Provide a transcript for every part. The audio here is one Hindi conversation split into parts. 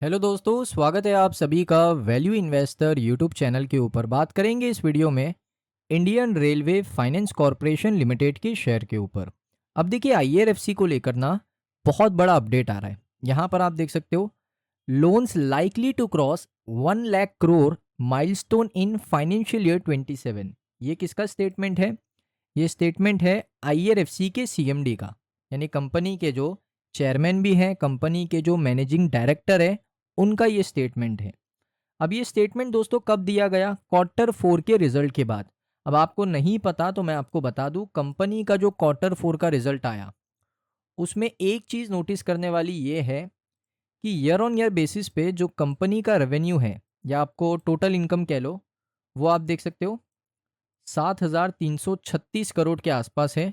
हेलो दोस्तों, स्वागत है आप सभी का वैल्यू इन्वेस्टर यूट्यूब चैनल के ऊपर। बात करेंगे इस वीडियो में Indian railway finance corporation limited के शेयर के ऊपर। अब देखिए आईआरएफसी को लेकर ना बहुत बड़ा अपडेट आ रहा है। यहाँ पर आप देख सकते हो, loans likely to cross 1 lakh crore milestone in financial year 27। ये किसका स्टेटमेंट है? ये स्टेटमेंट है आईआरएफसी के सीएमडी का, यानी कंपनी के जो चेयरमैन भी हैं, कंपनी के जो मैनेजिंग डायरेक्टर है, उनका ये स्टेटमेंट है। अब ये स्टेटमेंट दोस्तों कब दिया गया? क्वार्टर 4 के रिजल्ट के बाद। अब आपको नहीं पता तो मैं आपको बता दूं, कंपनी का जो क्वार्टर 4 का रिजल्ट आया उसमें एक चीज़ नोटिस करने वाली ये है कि ईयर ऑन ईयर बेसिस पे जो कंपनी का रेवेन्यू है, या आपको टोटल इनकम कह लो, वो आप देख सकते हो 7,336 करोड़ के आसपास है,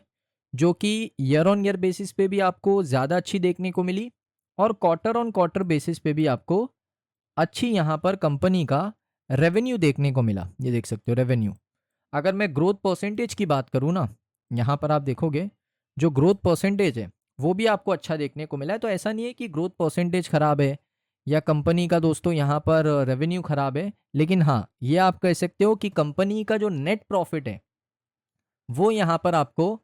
जो कि ईयर ऑन ईयर बेसिस पे भी आपको ज़्यादा अच्छी देखने को मिली और क्वार्टर ऑन क्वार्टर बेसिस पे भी आपको अच्छी यहाँ पर कंपनी का रेवेन्यू देखने को मिला। ये देख सकते हो रेवेन्यू। अगर मैं ग्रोथ परसेंटेज की बात करूँ ना, यहाँ पर आप देखोगे जो ग्रोथ परसेंटेज है वो भी आपको अच्छा देखने को मिला है। तो ऐसा नहीं है कि ग्रोथ परसेंटेज खराब है या कंपनी का दोस्तों यहाँ पर रेवेन्यू खराब है, लेकिन हाँ, ये आप कह सकते हो कि कंपनी का जो नेट प्रॉफिट है वो यहाँ पर आपको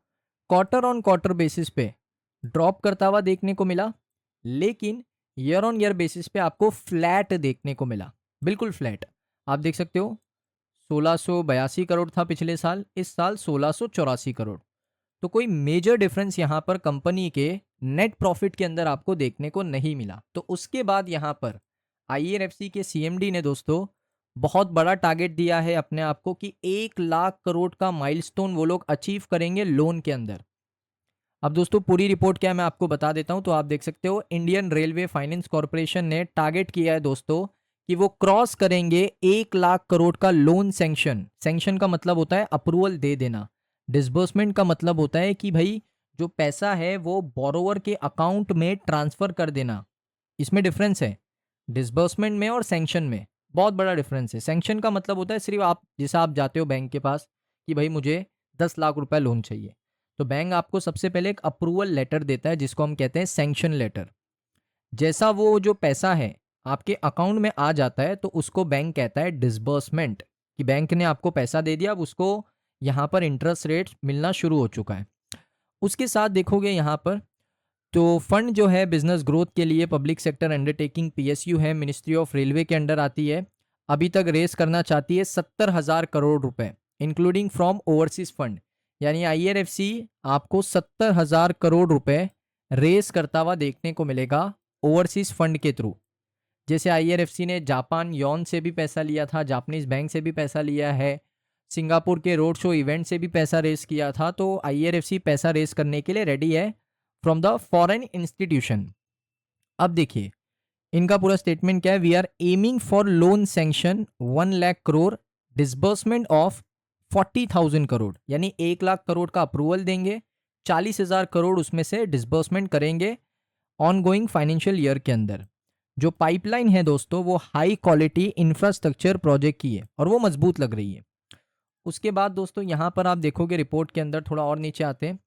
क्वार्टर ऑन क्वार्टर बेसिस पे ड्रॉप करता हुआ देखने को मिला, लेकिन ईयर ऑन ईयर बेसिस पे आपको फ्लैट देखने को मिला, बिल्कुल फ्लैट। आप देख सकते हो 1682 करोड़ था पिछले साल, इस साल 1684 करोड़। तो कोई मेजर डिफरेंस यहाँ पर कंपनी के नेट प्रॉफिट के अंदर आपको देखने को नहीं मिला। तो उसके बाद यहाँ पर आईआरएफसी के सीएमडी ने दोस्तों बहुत बड़ा टारगेट दिया है अपने आप को कि 1 लाख करोड़ का माइलस्टोन वो लोग अचीव करेंगे लोन के अंदर। अब दोस्तों पूरी रिपोर्ट क्या है मैं आपको बता देता हूं। तो आप देख सकते हो इंडियन रेलवे फाइनेंस कॉरपोरेशन ने टारगेट किया है दोस्तों कि वो क्रॉस करेंगे 1 लाख करोड़ का लोन सैंक्शन। सैंक्शन का मतलब होता है अप्रूवल दे देना, डिसबर्समेंट का मतलब होता है कि भाई जो पैसा है वो बोरोवर के अकाउंट में ट्रांसफर कर देना। इसमें डिफरेंस है डिसबर्समेंट में और सैंक्शन में, बहुत बड़ा डिफरेंस है। सैंक्शन का मतलब होता है सिर्फ आप, जैसा आप जाते हो बैंक के पास कि भाई मुझे 10 लाख रुपए लोन चाहिए, तो बैंक आपको सबसे पहले एक अप्रूवल लेटर देता है जिसको हम कहते हैं सैंक्शन लेटर। जैसा वो जो पैसा है आपके अकाउंट में आ जाता है तो उसको बैंक कहता है डिसबर्समेंट, कि बैंक ने आपको पैसा दे दिया, अब उसको यहाँ पर इंटरेस्ट रेट मिलना शुरू हो चुका है। उसके साथ देखोगे यहाँ पर तो फंड जो है बिजनेस ग्रोथ के लिए पब्लिक सेक्टर अंडरटेकिंग पीएसयू है, मिनिस्ट्री ऑफ रेलवे के अंडर आती है। अभी तक रेस करना चाहती है 70,000 करोड़ रुपए, इंक्लूडिंग फ्रॉम ओवरसीज फंड। यानी आईआरएफसी आपको 70,000 करोड़ रुपए रेस करता हुआ देखने को मिलेगा ओवरसीज फंड के थ्रू। जैसे आईआरएफसी ने जापान यॉन से भी पैसा लिया था, जापानीज बैंक से भी पैसा लिया है, सिंगापुर के रोड शो इवेंट से भी पैसा रेस किया था। तो आईआरएफसी पैसा रेस करने के लिए रेडी है फ्रॉम द फॉरेन इंस्टीट्यूशन। अब देखिए इनका पूरा स्टेटमेंट क्या है। We are aiming for loan sanction 1 lakh crore, disbursement of 40,000 crore, यानी 1 लाख करोड़ का अप्रूवल देंगे, 40,000 करोड़ उसमें से डिसबर्समेंट करेंगे ऑन गोइंग फाइनेंशियल ईयर के अंदर। जो पाइपलाइन है दोस्तों वो हाई क्वालिटी इंफ्रास्ट्रक्चर प्रोजेक्ट की है और वो मजबूत लग रही है। उसके बाद दोस्तों यहाँ पर आप देखोगे रिपोर्ट के अंदर, थोड़ा और नीचे आते हैं,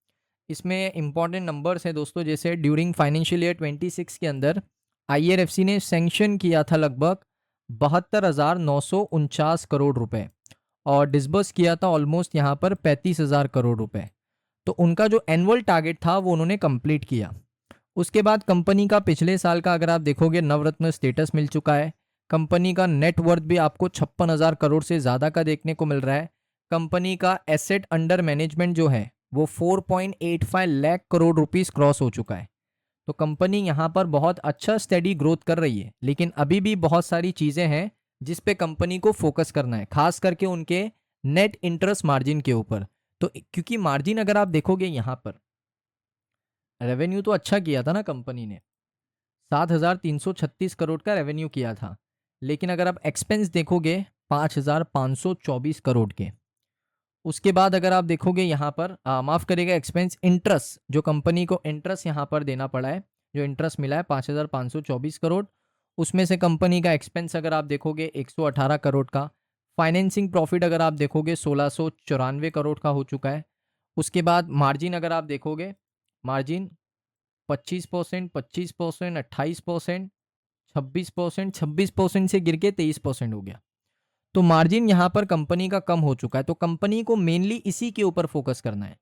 इसमें इंपॉर्टेंट नंबर्स हैं दोस्तों। जैसे ड्यूरिंग फाइनेंशियल ईयर 26 के अंदर आईआरएफसी ने सैंक्शन किया था लगभग 72,949 करोड़ रुपए और डिसबर्स किया था ऑलमोस्ट यहाँ पर 35,000 करोड़ रुपए। तो उनका जो एनुअल टारगेट था वो उन्होंने कंप्लीट किया। उसके बाद कंपनी का पिछले साल का अगर आप देखोगे नवरत्न स्टेटस मिल चुका है। कंपनी का नेट वर्थ भी आपको 56,000 करोड़ से ज़्यादा का देखने को मिल रहा है। कंपनी का एसेट अंडर मैनेजमेंट जो है वो 4.85 लाख करोड़ रुपीस क्रॉस हो चुका है। तो कंपनी यहाँ पर बहुत अच्छा स्टेडी ग्रोथ कर रही है, लेकिन अभी भी बहुत सारी चीज़ें हैं जिस पे कंपनी को फोकस करना है, खास करके उनके नेट इंटरेस्ट मार्जिन के ऊपर। तो क्योंकि मार्जिन अगर आप देखोगे यहाँ पर, रेवेन्यू तो अच्छा किया था ना कंपनी ने, 7,336 करोड़ का रेवेन्यू किया था, लेकिन अगर आप एक्सपेंस देखोगे 5,524 करोड़ के। उसके बाद अगर आप देखोगे यहाँ पर माफ़ करेगा एक्सपेंस, इंटरेस्ट जो कंपनी को इंटरेस्ट यहाँ पर देना पड़ा है, जो इंटरेस्ट मिला है 5,524 करोड़, उसमें से कंपनी का एक्सपेंस अगर आप देखोगे 118 करोड़ का। फाइनेंसिंग प्रॉफिट अगर आप देखोगे 1,694 करोड़ का हो चुका है। उसके बाद मार्जिन अगर आप देखोगे, मार्जिन 25%, 25%, 28%, 26%, 26% से गिर के 23% हो गया। तो मार्जिन यहाँ पर कंपनी का कम हो चुका है। तो कंपनी को मेनली इसी के ऊपर फोकस करना है।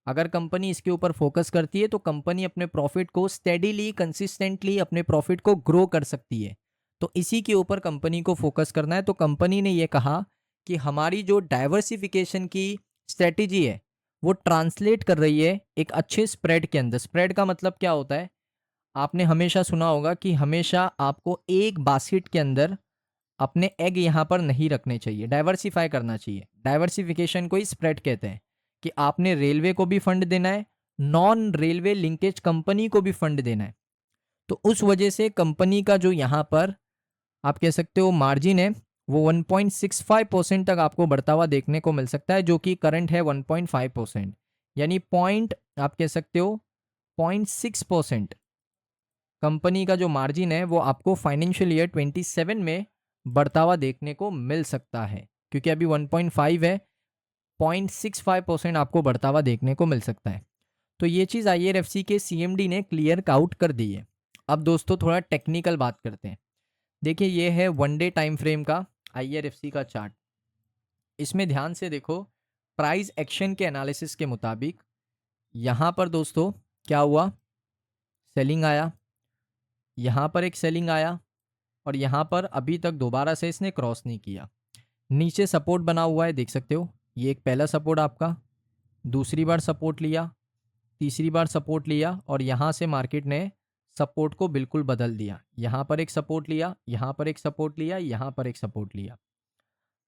अगर कंपनी इसके ऊपर फोकस करती है तो कंपनी अपने प्रॉफिट को स्टेडीली, कंसिस्टेंटली अपने प्रॉफिट को ग्रो कर सकती है। तो इसी के ऊपर कंपनी को फोकस करना है। तो कंपनी ने ये कहा कि हमारी जो डाइवर्सिफिकेशन की स्ट्रेटेजी है वो ट्रांसलेट कर रही है एक अच्छे स्प्रेड के अंदर। स्प्रेड का मतलब क्या होता है? आपने हमेशा सुना होगा कि हमेशा आपको एक बास्केट के अंदर अपने एग यहाँ पर नहीं रखने चाहिए, डाइवर्सिफाई करना चाहिए। डाइवर्सिफिकेशन को ही स्प्रेड कहते हैं कि आपने रेलवे को भी फंड देना है, नॉन रेलवे लिंकेज कंपनी को भी फंड देना है। तो उस वजह से कंपनी का जो यहाँ पर आप कह सकते हो मार्जिन है वो 1.65% तक आपको बढ़ता हुआ देखने को मिल सकता है, जो कि करंट है 1.5%। यानी पॉइंट आप कह सकते हो 0.6% कंपनी का जो मार्जिन है वो आपको फाइनेंशियल ईयर 27 में बढ़ता हुआ देखने को मिल सकता है। क्योंकि अभी 1.5 है, 0.65% आपको बढ़ता हुआ देखने को मिल सकता है। तो ये चीज़ IRFC के CMD ने क्लियर आउट कर दी है। अब दोस्तों थोड़ा टेक्निकल बात करते हैं। देखिए ये है 1 डे टाइम फ्रेम का IRFC का चार्ट। इसमें ध्यान से देखो, प्राइस एक्शन के एनालिसिस के मुताबिक यहाँ पर दोस्तों क्या हुआ, सेलिंग आया, यहाँ पर एक सेलिंग आया और यहाँ पर अभी तक दोबारा से इसने क्रॉस नहीं किया। नीचे सपोर्ट बना हुआ है, देख सकते हो। ये एक पहला सपोर्ट आपका, दूसरी बार सपोर्ट लिया, तीसरी बार सपोर्ट लिया और यहाँ से मार्केट ने सपोर्ट को बिल्कुल बदल दिया। यहाँ पर एक सपोर्ट लिया, यहाँ पर एक सपोर्ट लिया, यहाँ पर एक सपोर्ट लिया।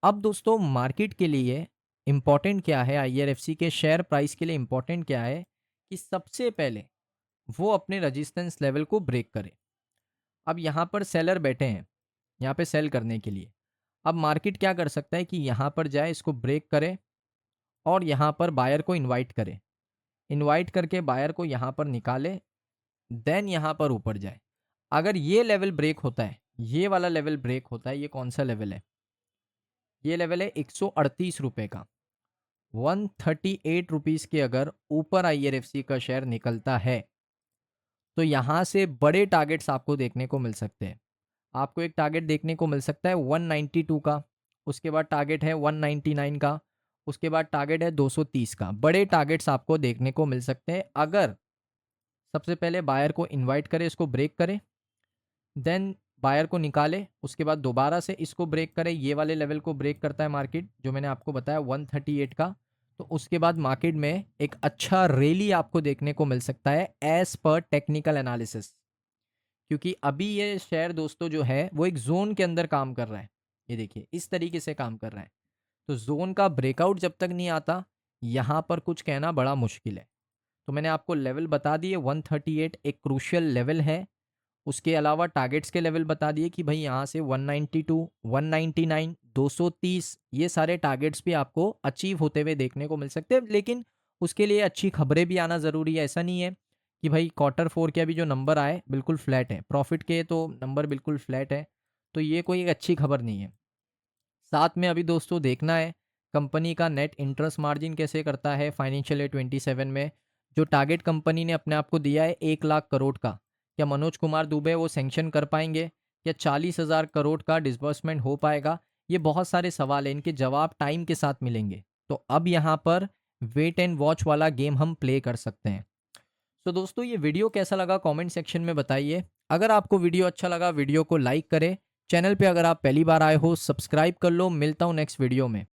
अब दोस्तों मार्केट के लिए इम्पॉर्टेंट क्या है, IRFC के शेयर प्राइस के लिए इम्पॉर्टेंट क्या है कि सबसे पहले वो अपने रेजिस्टेंस लेवल को ब्रेक करे। अब यहाँ पर सेलर बैठे हैं यहाँ पे सेल करने के लिए। अब मार्केट क्या कर सकता है कि यहाँ पर जाए, इसको ब्रेक करे और यहाँ पर बायर को इनवाइट करे, इनवाइट करके बायर को यहाँ पर निकाले, देन यहाँ पर ऊपर जाए। अगर ये लेवल ब्रेक होता है, ये वाला लेवल ब्रेक होता है, ये कौन सा लेवल है? ये लेवल है 138 रुपये का। 138 रुपीज़ के अगर ऊपर IRFC का शेयर निकलता है तो यहाँ से बड़े टारगेट्स आपको देखने को मिल सकते हैं। आपको एक टारगेट देखने को मिल सकता है 192 का, उसके बाद टारगेट है 199 का, उसके बाद टारगेट है 230 का। बड़े टारगेट्स आपको देखने को मिल सकते हैं अगर सबसे पहले बायर को इनवाइट करे, इसको ब्रेक करे, देन बायर को निकाले, उसके बाद दोबारा से इसको ब्रेक करे। ये वाले लेवल को ब्रेक करता है मार्केट, जो मैंने आपको बताया 138 का, तो उसके बाद मार्केट में एक अच्छा रैली आपको देखने को मिल सकता है एज पर टेक्निकल एनालिसिस। क्योंकि अभी ये शेयर दोस्तों जो है वो एक जोन के अंदर काम कर रहा है। ये देखिए इस तरीके से काम कर रहा है। तो जोन का ब्रेकआउट जब तक नहीं आता, यहाँ पर कुछ कहना बड़ा मुश्किल है। तो मैंने आपको लेवल बता दिए, 138 एक क्रूशियल लेवल है। उसके अलावा टारगेट्स के लेवल बता दिए कि भाई यहाँ से 192, 199, 230 ये सारे टारगेट्स भी आपको अचीव होते हुए देखने को मिल सकते हैं। लेकिन उसके लिए अच्छी खबरें भी आना ज़रूरी है। ऐसा नहीं है कि भाई Q4 के अभी जो नंबर आए बिल्कुल फ्लैट है, प्रॉफिट के तो नंबर बिल्कुल फ्लैट है, तो ये कोई एक अच्छी खबर नहीं है। साथ में अभी दोस्तों देखना है कंपनी का नेट इंटरेस्ट मार्जिन कैसे करता है फाइनेंशियल ईयर 27 में। जो टारगेट कंपनी ने अपने आप को दिया है 1 लाख करोड़ का, क्या मनोज कुमार दुबे वो सेंक्शन कर पाएंगे? क्या 40,000 करोड़ का डिसबर्समेंट हो पाएगा? ये बहुत सारे सवाल हैं, इनके जवाब टाइम के साथ मिलेंगे। तो अब यहाँ पर वेट एंड वॉच वाला गेम हम प्ले कर सकते हैं। तो दोस्तों ये वीडियो कैसा लगा कमेंट सेक्शन में बताइए। अगर आपको वीडियो अच्छा लगा वीडियो को लाइक करें। चैनल पे अगर आप पहली बार आए हो सब्सक्राइब कर लो। मिलता हूँ नेक्स्ट वीडियो में।